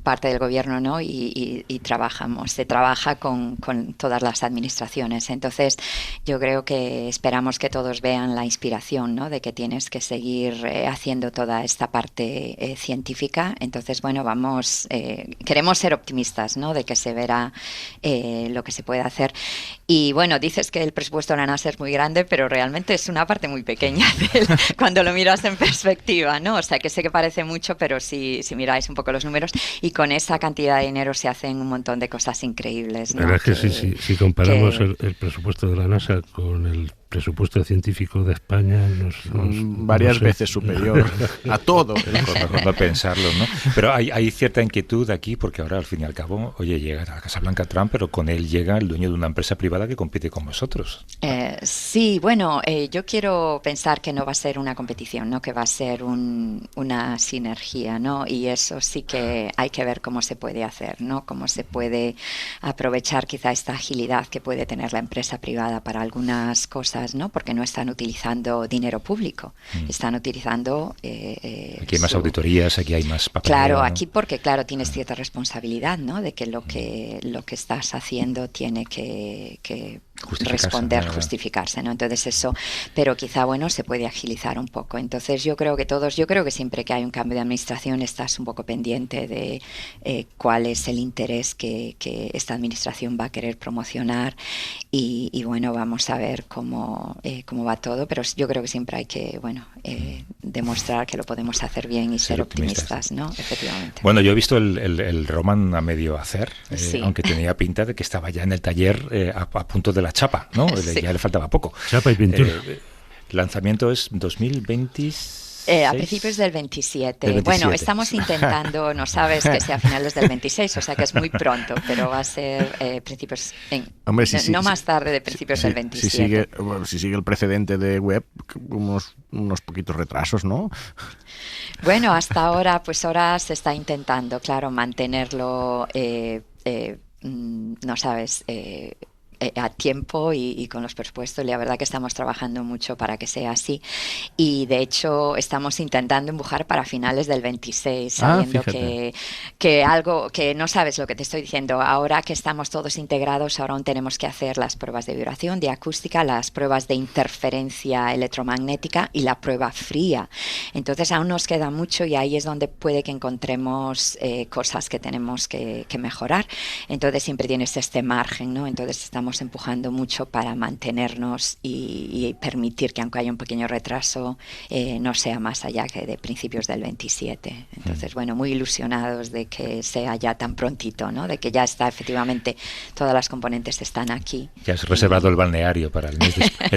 parte del gobierno, ¿no? Y se trabaja con todas las administraciones. Entonces, yo creo que esperamos que todos vean la inspiración, ¿no? De que tienes que seguir haciendo toda esta parte científica. Entonces, bueno, queremos ser optimistas, ¿no? De que se verá lo que se puede hacer. Y bueno, dices que el presupuesto de la NASA es muy grande, pero realmente es una parte muy pequeña cuando lo miras en perspectiva, ¿no? O sea, que sé que parece mucho, pero si miráis un poco los números, y con esa cantidad de dinero se hacen un montón de cosas increíbles, ¿no? La verdad es que si comparamos el presupuesto de la NASA con el presupuesto científico de España varias veces superior a todo. Mejor pensarlo, ¿no? Pero hay cierta inquietud aquí porque ahora al fin y al cabo, oye, llega a la Casa Blanca Trump, pero con él llega el dueño de una empresa privada que compite con vosotros. Sí, bueno, yo quiero pensar que no va a ser una competición, ¿no? Que va a ser una sinergia, ¿no? Y eso sí que hay que ver cómo se puede hacer, ¿no? Cómo se puede aprovechar quizá esta agilidad que puede tener la empresa privada para algunas cosas, ¿no? Porque no están utilizando dinero público, están utilizando... aquí hay más auditorías, aquí hay más papeleo. Claro, ¿no? aquí porque, claro, tienes cierta responsabilidad, ¿no? De que lo que estás haciendo tiene que justificarse, ¿no? Entonces eso, pero quizá, bueno, se puede agilizar un poco. Entonces yo creo que siempre que hay un cambio de administración estás un poco pendiente de cuál es el interés que esta administración va a querer promocionar y bueno, vamos a ver cómo va todo, pero yo creo que siempre hay que, demostrar que lo podemos hacer bien y ser optimistas, ¿no? Efectivamente. Bueno, yo he visto el Roman a medio hacer, sí. Aunque tenía pinta de que estaba ya en el taller a punto de la chapa, ¿no? Sí. Ya le faltaba poco. Chapa y pintura. El lanzamiento es 2026. A principios del 27. Bueno, estamos intentando, no sabes que sea a finales del 26, o sea que es muy pronto, pero va a ser principios, no más tarde de principios del 27. Si sigue el precedente de web, unos poquitos retrasos, ¿no? Bueno, hasta ahora, pues ahora se está intentando, claro, mantenerlo, no sabes... a tiempo y con los presupuestos. La verdad que estamos trabajando mucho para que sea así. Y de hecho estamos intentando empujar para finales del 26, sabiendo que algo que no sabes lo que te estoy diciendo. Ahora que estamos todos integrados, ahora aún tenemos que hacer las pruebas de vibración, de acústica, las pruebas de interferencia electromagnética y la prueba fría. Entonces aún nos queda mucho y ahí es donde puede que encontremos cosas que tenemos que mejorar. Entonces siempre tienes este margen, ¿no? Entonces estamos empujando mucho para mantenernos y permitir que aunque haya un pequeño retraso no sea más allá que de principios del 27. Entonces, bueno, muy ilusionados de que sea ya tan prontito, ¿no? De que ya está efectivamente, todas las componentes están aquí. Ya has reservado el balneario para el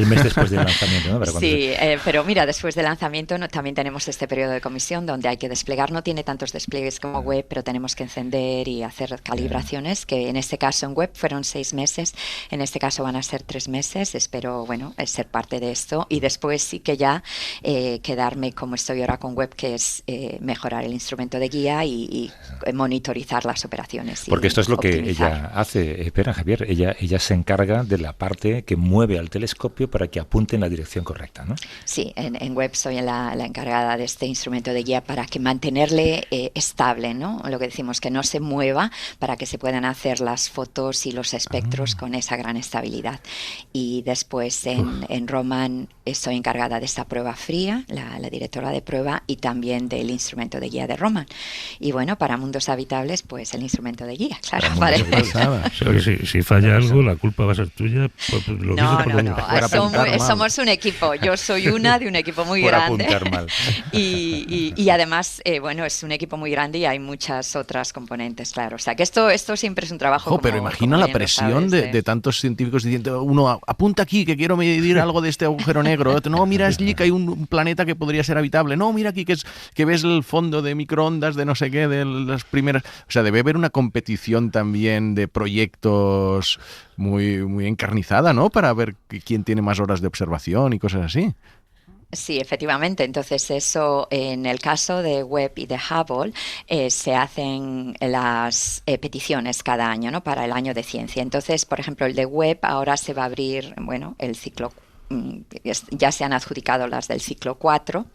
mes después del lanzamiento, ¿no? Sí, pero mira, después del lanzamiento también tenemos este periodo de comisión donde hay que desplegar. No tiene tantos despliegues como web, pero tenemos que encender y hacer calibraciones, que en este caso en web fueron 6 meses, en este caso van a ser 3 meses. Espero, bueno, ser parte de esto y después sí que ya quedarme como estoy ahora con web, que es mejorar el instrumento de guía y monitorizar las operaciones. Porque esto es lo optimizar. que ella hace, espera Javier, ella se encarga de la parte que mueve al telescopio para que apunte en la dirección correcta, ¿no? Sí, en web soy la encargada de este instrumento de guía para que mantenerle estable, ¿no? Lo que decimos, que no se mueva para que se puedan hacer las fotos y los espectros con esa gran estabilidad. Y después en Roman soy encargada de esta prueba fría, la directora de prueba, y también del instrumento de guía de Roman. Y bueno, para mundos habitables, pues el instrumento de guía, claro. Vale. Si falla algo, la culpa va a ser tuya. Somos un equipo. Yo soy una de un equipo muy por grande. Apuntar mal. Y además, bueno, es un equipo muy grande y hay muchas otras componentes, claro. O sea, que esto siempre es un trabajo. Pero imagina la presión de tantos científicos diciendo, uno apunta aquí que quiero medir algo de este agujero negro, otro, no, mira allí que hay un planeta que podría ser habitable, no, mira aquí que ves el fondo de microondas de no sé qué, de las primeras. O sea, debe haber una competición también de proyectos muy, muy encarnizada, ¿no? Para ver quién tiene más horas de observación y cosas así. Sí, efectivamente. Entonces eso, en el caso de Webb y de Hubble, se hacen las peticiones cada año, ¿no? Para el año de ciencia. Entonces, por ejemplo, el de Webb ahora se va a abrir, bueno, el ciclo. Ya se han adjudicado las del ciclo 4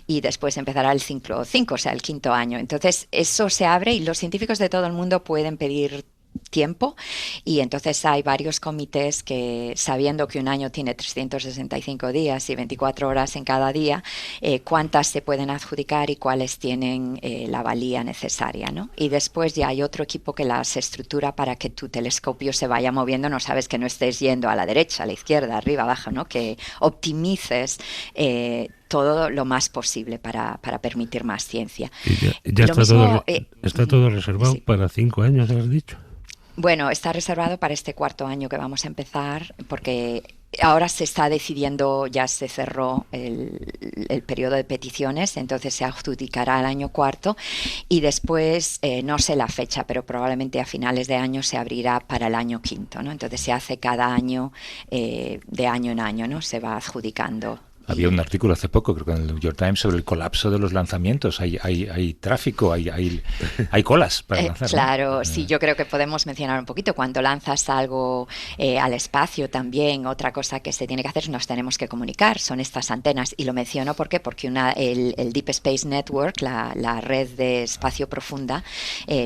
y después empezará el ciclo 5, o sea, el 5º año. Entonces eso se abre y los científicos de todo el mundo pueden pedir tiempo y entonces hay varios comités que, sabiendo que un año tiene 365 días y 24 horas en cada día, cuántas se pueden adjudicar y cuáles tienen la valía necesaria, ¿no? Y después ya hay otro equipo que las estructura para que tu telescopio se vaya moviendo, no sabes, que no estés yendo a la derecha, a la izquierda, arriba, abajo, ¿no? Que optimices todo lo más posible para permitir más ciencia. Y ya está todo reservado, sí. Para 5 años, has dicho. Bueno, está reservado para este 4º año que vamos a empezar, porque ahora se está decidiendo, ya se cerró el periodo de peticiones, entonces se adjudicará el año 4º y después, no sé la fecha, pero probablemente a finales de año se abrirá para el año 5º, ¿no? Entonces se hace cada año, de año en año, ¿no? Se va adjudicando. Había un artículo hace poco, creo que en el New York Times, sobre el colapso de los lanzamientos. Hay tráfico, hay colas para lanzar. Claro, ¿no? Sí, yo creo que podemos mencionar un poquito. Cuando lanzas algo al espacio también, otra cosa que se tiene que hacer es nos tenemos que comunicar. Son estas antenas. Y lo menciono porque el Deep Space Network, la red de espacio profunda,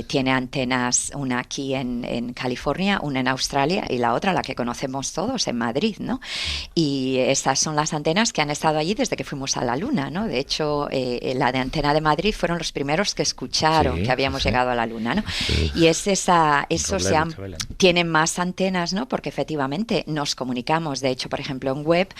tiene antenas, una aquí en California, una en Australia y la otra, la que conocemos todos, en Madrid, ¿no? Y estas son las antenas que han estado allí desde que fuimos a la Luna, ¿no? De hecho, la de Antena de Madrid fueron los primeros que escucharon que habíamos llegado a la Luna, ¿no? Sí. Y tienen más antenas, ¿no? Porque efectivamente nos comunicamos. De hecho, por ejemplo, en web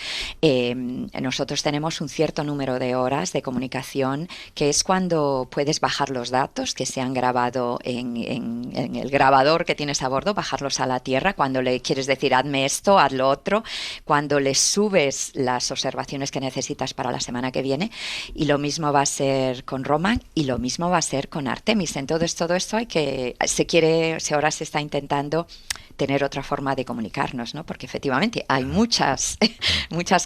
nosotros tenemos un cierto número de horas de comunicación, que es cuando puedes bajar los datos que se han grabado en el grabador que tienes a bordo, bajarlos a la Tierra, cuando le quieres decir hazme esto, haz lo otro, cuando le subes las observaciones que necesitas para la semana que viene, y lo mismo va a ser con Roman y lo mismo va a ser con Artemis. Entonces todo esto ahora se está intentando tener otra forma de comunicarnos, ¿no? Porque efectivamente hay muchas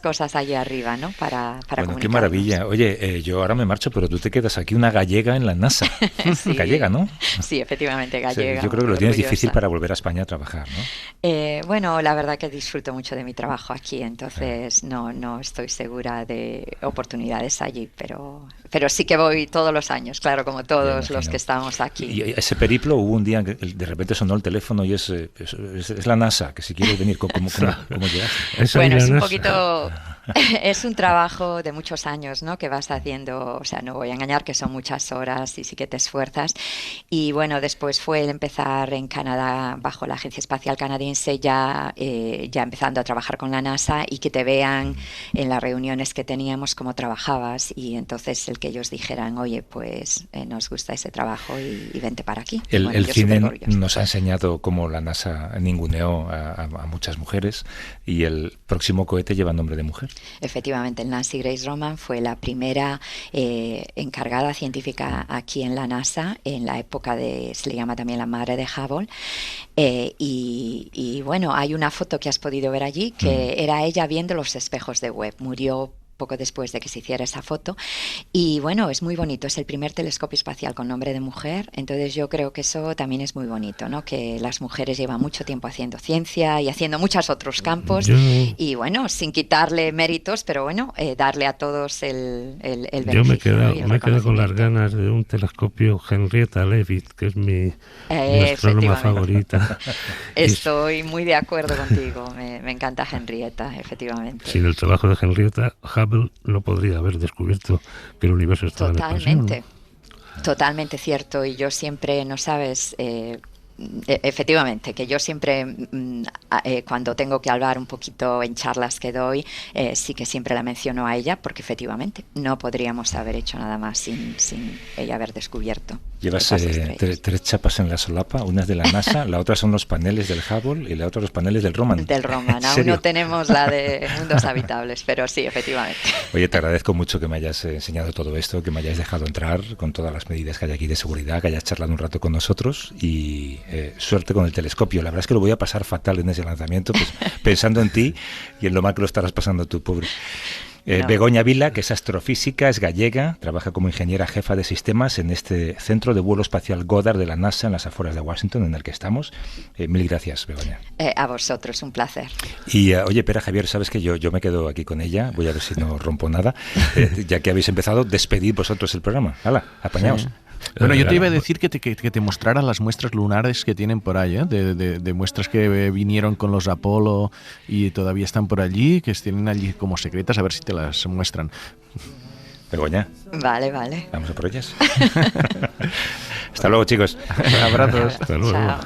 cosas allí arriba, ¿no? Para bueno, qué maravilla. Oye, yo ahora me marcho, pero tú te quedas aquí una gallega en la NASA. Sí. Gallega, ¿no? Sí, efectivamente, gallega. Yo creo que lo tienes orgullosa. difícil para volver a España a trabajar, ¿no? Bueno, la verdad que disfruto mucho de mi trabajo aquí, entonces no estoy segura de oportunidades allí, pero sí que voy todos los años, claro, como todos los que estamos aquí. Y ese periplo, hubo un día que de repente sonó el teléfono y es la NASA, que si quieres venir, ¿cómo llegaste? Bueno, es un poquito... Es un trabajo de muchos años, ¿no? Que vas haciendo, o sea, no voy a engañar que son muchas horas y sí que te esfuerzas. Y bueno, después fue el empezar en Canadá bajo la Agencia Espacial Canadiense, ya empezando a trabajar con la NASA y que te vean en las reuniones que teníamos cómo trabajabas y entonces el que ellos dijeran, oye, pues nos gusta ese trabajo y vente para aquí. El cine nos ha enseñado cómo la NASA ninguneó a muchas mujeres y el próximo cohete lleva nombre de mujer. Efectivamente, Nancy Grace Roman fue la primera encargada científica aquí en la NASA, en la época se le llama también la madre de Hubble, y bueno, hay una foto que has podido ver allí, que era ella viendo los espejos de Webb. Murió poco después de que se hiciera esa foto y bueno, es muy bonito, es el primer telescopio espacial con nombre de mujer, entonces yo creo que eso también es muy bonito, ¿no? Que las mujeres llevan mucho tiempo haciendo ciencia y haciendo muchos otros campos y bueno, sin quitarle méritos, pero bueno, darle a todos el beneficio. Yo me quedo con las ganas de un telescopio Henrietta Leavitt, que es mi astrónoma favorita. Estoy muy de acuerdo contigo, me encanta Henrietta, efectivamente. Sin el trabajo de Henrietta, Hubble no podría haber descubierto que el universo estaba en expansión. Totalmente cierto, y yo siempre, no sabes, efectivamente, que yo siempre cuando tengo que hablar un poquito en charlas que doy, sí que siempre la menciono a ella, porque efectivamente no podríamos haber hecho nada más sin ella haber descubierto. Llevas tres chapas en la solapa, una es de la NASA, la otra son los paneles del Hubble y la otra los paneles del Roman. Del Roman, aún no tenemos la de Mundos Habitables, pero sí, efectivamente. Oye, te agradezco mucho que me hayas enseñado todo esto, que me hayas dejado entrar con todas las medidas que hay aquí de seguridad, que hayas charlado un rato con nosotros y suerte con el telescopio. La verdad es que lo voy a pasar fatal en ese lanzamiento, pues, pensando en ti y en lo mal que lo estarás pasando tú, pobre. Begoña Vila, que es astrofísica, es gallega, trabaja como ingeniera jefa de sistemas en este Centro de Vuelo Espacial Goddard de la NASA en las afueras de Washington, en el que estamos. Mil gracias, Begoña. A vosotros, un placer. Y oye, Pera, Javier, sabes que yo me quedo aquí con ella, voy a ver si no rompo nada, ya que habéis empezado, despedid vosotros el programa. ¡Hala, apañaos! Sí. Bueno, yo te iba a decir que te mostrara las muestras lunares que tienen por ahí, de muestras que vinieron con los Apolo y todavía están por allí, que tienen allí como secretas, a ver si te las muestran. Begoña. Vale. Vamos a por ellas. Hasta luego, chicos. Abrazos. Hasta luego. Chao.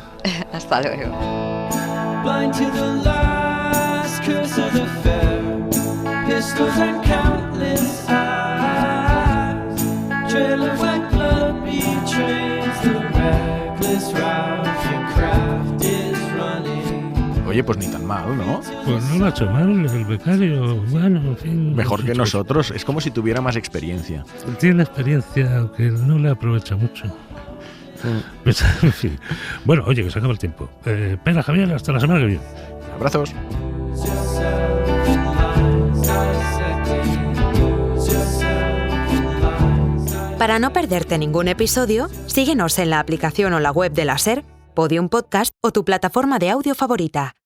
Hasta luego. Blind to the last curse of the fair, pistols and countless eyes, trail of white blood betrays the reckless route your craft is running. Oye, pues ni tan mal, ¿no? Pues no lo ha hecho mal el becario, bueno, en fin. Mejor que nosotros, es como si tuviera más experiencia. Tiene experiencia, aunque no le aprovecha mucho. Pues, en fin. Bueno, oye, que se acaba el tiempo. Pera, Javier, hasta la semana que viene. Abrazos. Para no perderte ningún episodio, síguenos en la aplicación o la web de la SER, Podium Podcast o tu plataforma de audio favorita.